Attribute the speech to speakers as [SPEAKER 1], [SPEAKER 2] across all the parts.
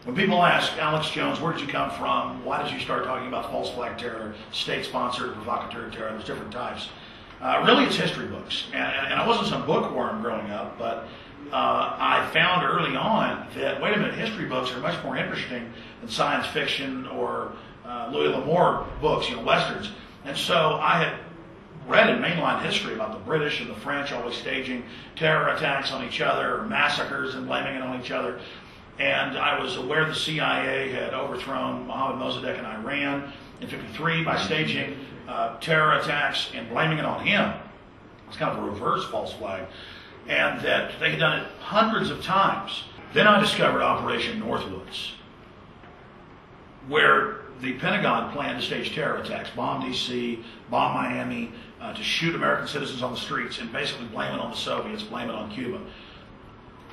[SPEAKER 1] When people ask, Alex Jones, where did you come from? Why did you start talking about false flag terror, state-sponsored, provocateur terror? There's different types. Really, it's history books. And I wasn't some bookworm growing up, but I found early on that, wait a minute, history books are much more interesting than science fiction or Louis L'Amour books, westerns. And so I had read in mainline history about the British and the French always staging terror attacks on each other, or massacres and blaming it on each other. And I was aware the CIA had overthrown Mohammad Mossadegh in Iran in '53 by staging terror attacks and blaming it on him. It's kind of a reverse false flag. And that they had done it hundreds of times. Then I discovered Operation Northwoods, where the Pentagon planned to stage terror attacks, bomb D.C., bomb Miami, to shoot American citizens on the streets and basically blame it on the Soviets, blame it on Cuba.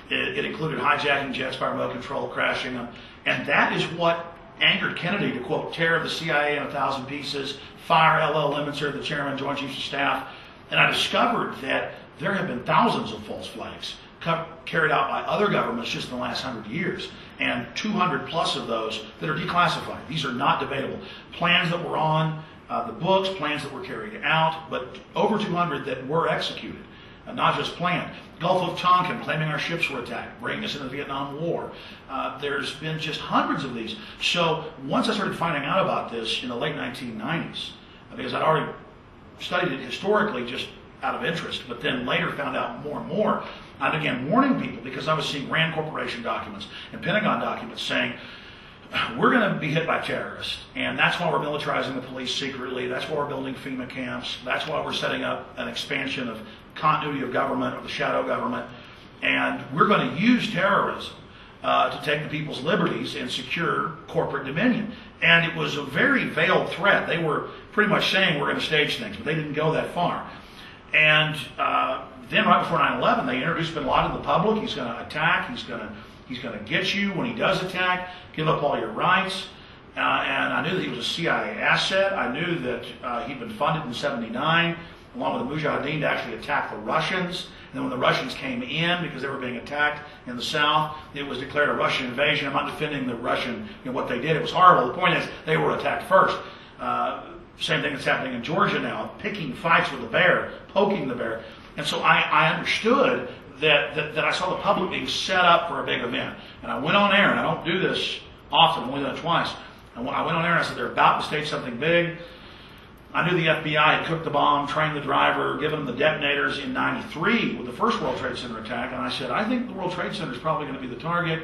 [SPEAKER 1] It included hijacking jets by remote control, crashing them. And that is what angered Kennedy to, quote, tear the CIA in 1,000 pieces, fire L.L. Lemonster, the chairman, Joint Chiefs of Staff. And I discovered that there have been thousands of false flags carried out by other governments just in the last 100 years, and 200 plus of those that are declassified. These are not debatable. Plans that were on the books, plans that were carried out, but over 200 that were executed, not just planned. Gulf of Tonkin, claiming our ships were attacked, bringing us into the Vietnam War. There's been just hundreds of these. So once I started finding out about this in the late 1990s, because I'd already studied it historically just out of interest, but then later found out more and more, I began warning people because I was seeing Rand Corporation documents and Pentagon documents saying, we're going to be hit by terrorists, and that's why we're militarizing the police secretly, that's why we're building FEMA camps, that's why we're setting up an expansion of continuity of government, or the shadow government, and we're going to use terrorism to take the people's liberties and secure corporate dominion. And it was a very veiled threat. They were pretty much saying we're going to stage things, but they didn't go that far. And then right before 9/11, they introduced bin Laden to the public. He's going to attack. He's going to get you when he does attack. Give up all your rights. And I knew that he was a CIA asset. I knew that he'd been funded in '79, along with the Mujahideen, to actually attack the Russians. And then when the Russians came in, because they were being attacked in the south, it was declared a Russian invasion. I'm not defending the Russian, what they did. It was horrible. The point is, they were attacked first. Same thing that's happening in Georgia now, picking fights with the bear, poking the bear. And so I understood that I saw the public being set up for a big event. And I went on air, and I don't do this often, I've only done it twice. I went on air and I said, they're about to stage something big. I knew the FBI had cooked the bomb, trained the driver, given them the detonators in '93 with the first World Trade Center attack. And I said, I think the World Trade Center is probably going to be the target.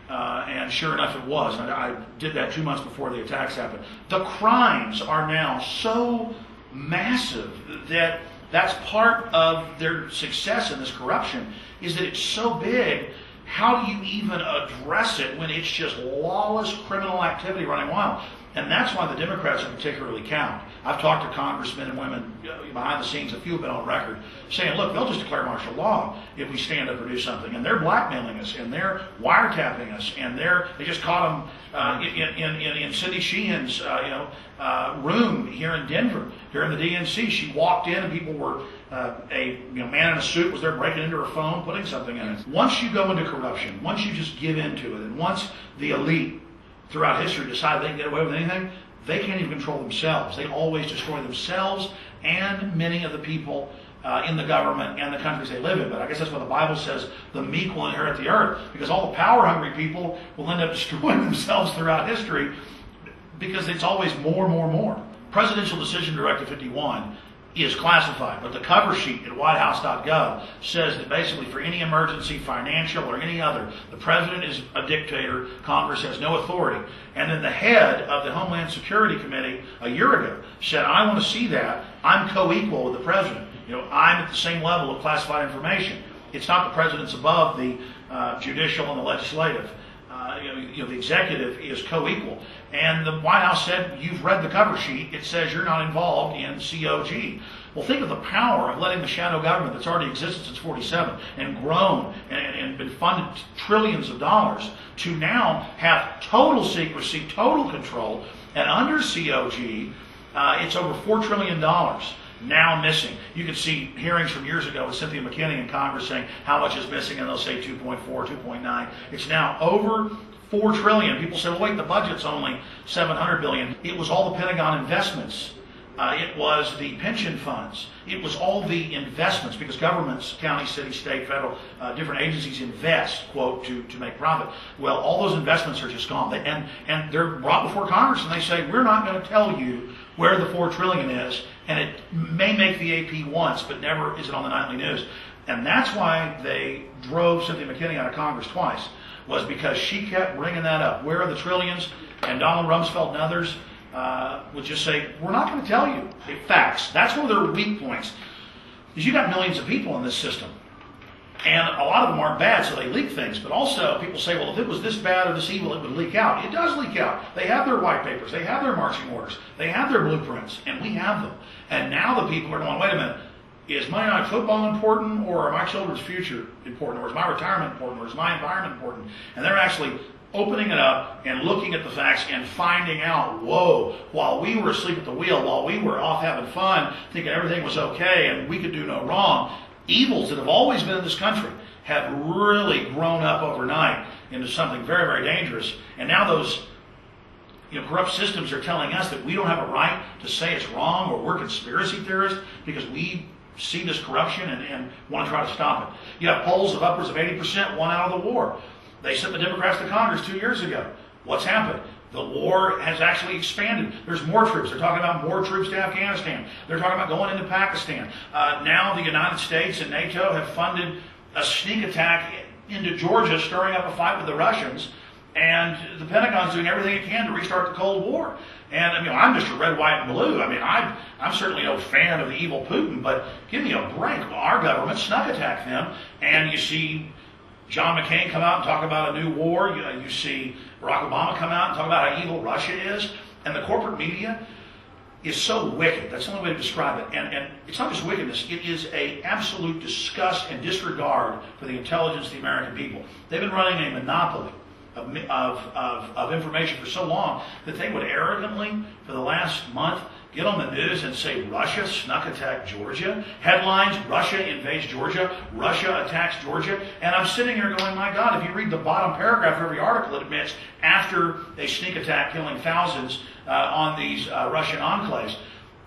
[SPEAKER 1] And sure enough, it was. I did that 2 months before the attacks happened. The crimes are now so massive that that's part of their success in this corruption, is that it's so big. How do you even address it when it's just lawless criminal activity running wild? And that's why the Democrats are particularly cowed. I've talked to congressmen and women behind the scenes, a few have been on record, saying, look, they'll just declare martial law if we stand up or do something. And they're blackmailing us, and they're wiretapping us, and they just caught them in Cindy Sheehan's room here in Denver, during the DNC. She walked in, and people were, a man in a suit was there breaking into her phone, putting something in it. Once you go into corruption, once you just give into it, and once the elite throughout history decide they can get away with anything, they can't even control themselves. They always destroy themselves and many of the people in the government and the countries they live in. But I guess that's what the Bible says, the meek will inherit the earth, because all the power-hungry people will end up destroying themselves throughout history, because it's always more. Presidential Decision Directive 51 is classified, but the cover sheet at whitehouse.gov says that basically for any emergency, financial or any other, the president is a dictator, Congress has no authority. And then the head of the Homeland Security Committee a year ago said, I want to see that. I'm co-equal with the president. I'm at the same level of classified information. It's not the president's above the judicial and the legislative. The executive is co-equal. And the White House said, you've read the cover sheet. It says you're not involved in COG. Well, think of the power of letting the shadow government that's already existed since '47 and grown and been funded trillions of dollars to now have total secrecy, total control. And under COG, it's over $4 trillion now missing. You can see hearings from years ago with Cynthia McKinney in Congress saying how much is missing, and they'll say 2.4, 2.9. It's now over $4 trillion. People say, well, wait, the budget's only $700 billion. It was all the Pentagon investments. It was the pension funds. It was all the investments, because governments, county, city, state, federal, different agencies invest, quote, to make profit. Well, all those investments are just gone. And they're brought before Congress and they say, we're not going to tell you where the $4 trillion is. And it may make the AP once, but never is it on the nightly news. And that's why they drove Cynthia McKinney out of Congress twice, was because she kept bringing that up. Where are the trillions? And Donald Rumsfeld and others would just say, we're not going to tell you. Facts. That's one of their weak points. Is you got millions of people in this system. And a lot of them aren't bad, so they leak things. But also, people say, well, if it was this bad or this evil, it would leak out. It does leak out. They have their white papers. They have their marching orders. They have their blueprints. And we have them. And now the people are going, wait a minute. Is Monday Night Football important, or are my children's future important, or is my retirement important, or is my environment important? And they're actually opening it up and looking at the facts and finding out, whoa, while we were asleep at the wheel, while we were off having fun, thinking everything was okay and we could do no wrong, evils that have always been in this country have really grown up overnight into something very, very dangerous. And now those corrupt systems are telling us that we don't have a right to say it's wrong, or we're conspiracy theorists because we see this corruption and want to try to stop it. You have polls of upwards of 80% won out of the war. They sent the Democrats to Congress 2 years ago. What's happened? The war has actually expanded. There's more troops. They're talking about more troops to Afghanistan. They're talking about going into Pakistan. Now the United States and NATO have funded a sneak attack into Georgia, stirring up a fight with the Russians. And the Pentagon's doing everything it can to restart the Cold War. And I'm just a red, white, and blue. I'm certainly no fan of the evil Putin, but give me a break. Well, our government snuck attacked them, and you see John McCain come out and talk about a new war. You see Barack Obama come out and talk about how evil Russia is. And the corporate media is so wicked. That's the only way to describe it. And it's not just wickedness. It is an absolute disgust and disregard for the intelligence of the American people. They've been running a monopoly of information for so long that they would arrogantly, for the last month, get on the news and say Russia snuck attack Georgia. Headlines, Russia invades Georgia, Russia attacks Georgia. And I'm sitting here going, my God, if you read the bottom paragraph of every article, it admits after a sneak attack killing thousands on these Russian enclaves.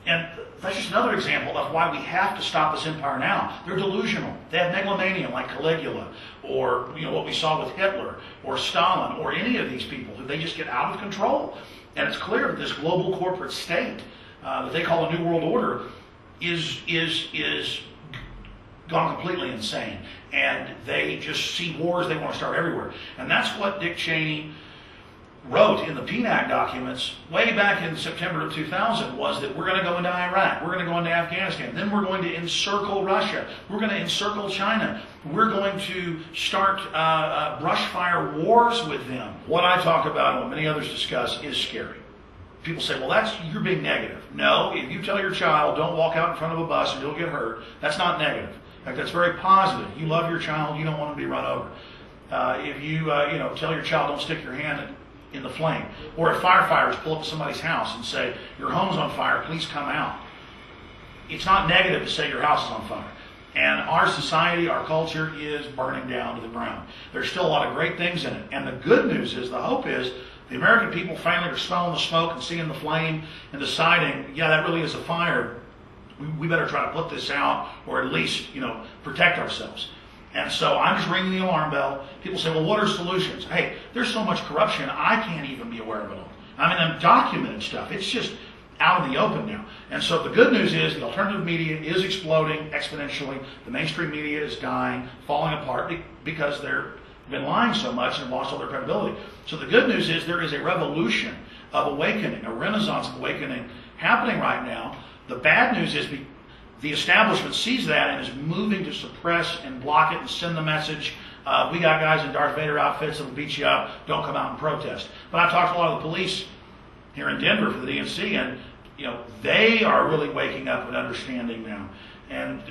[SPEAKER 1] And that's just another example of why we have to stop this empire now. They're delusional. They have megalomania like Caligula, or what we saw with Hitler, or Stalin, or any of these people who they just get out of control. And it's clear that this global corporate state that they call a New World Order is gone completely insane. And they just see wars they want to start everywhere. And that's what Dick Cheney wrote in the PNAC documents way back in September of 2000, was that we're going to go into Iraq, we're going to go into Afghanistan, then we're going to encircle Russia, we're going to encircle China, we're going to start brush fire wars with them. What I talk about and what many others discuss is scary. People say, well, you're being negative. No, if you tell your child, don't walk out in front of a bus and you'll get hurt, that's not negative. In fact, that's very positive. You love your child, you don't want him to be run over. If you tell your child, don't stick your hand in the flame. Or if firefighters pull up to somebody's house and say, your home's on fire, please come out. It's not negative to say your house is on fire. And our society, our culture is burning down to the ground. There's still a lot of great things in it. And the good news is, the hope is, the American people finally are smelling the smoke and seeing the flame and deciding, yeah, that really is a fire. We better try to put this out, or at least, protect ourselves. And so I'm just ringing the alarm bell. People say, well, what are solutions? Hey, there's so much corruption, I can't even be aware of it all. I'm documenting stuff. It's just out in the open now. And so the good news is the alternative media is exploding exponentially. The mainstream media is dying, falling apart, because they've been lying so much and lost all their credibility. So the good news is there is a revolution of awakening, a renaissance of awakening happening right now. The bad news is the establishment sees that and is moving to suppress and block it and send the message, we got guys in Darth Vader outfits that will beat you up, don't come out and protest. But I've talked to a lot of the police here in Denver for the DNC, and they are really waking up and understanding now. And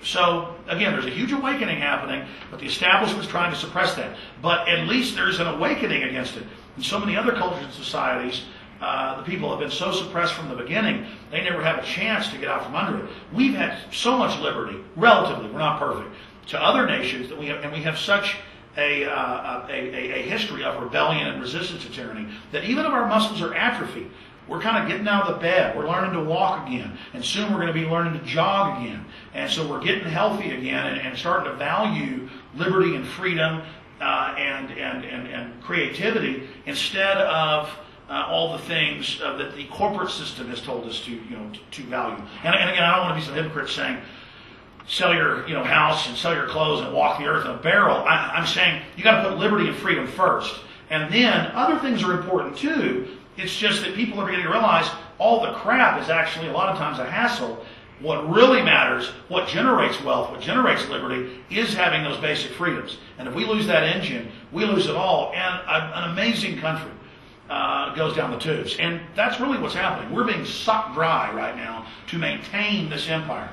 [SPEAKER 1] so, again, there's a huge awakening happening, but the establishment's trying to suppress that. But at least there's an awakening against it. In so many other cultures and societies, the people have been so suppressed from the beginning, they never have a chance to get out from under it. We've had so much liberty, relatively, we're not perfect, to other nations, that we have such a history of rebellion and resistance to tyranny, that even if our muscles are atrophied, we're kind of getting out of the bed. We're learning to walk again. And soon we're going to be learning to jog again. And so we're getting healthy again and starting to value liberty and freedom and creativity instead of all the things that the corporate system has told us to value. And again, I don't want to be some hypocrite saying, sell your house and sell your clothes and walk the earth in a barrel. I'm saying you got to put liberty and freedom first. And then other things are important too. It's just that people are beginning to realize all the crap is actually a lot of times a hassle. What really matters, what generates wealth, what generates liberty, is having those basic freedoms. And if we lose that engine, we lose it all. And an amazing country goes down the tubes. And that's really what's happening. We're being sucked dry right now to maintain this empire.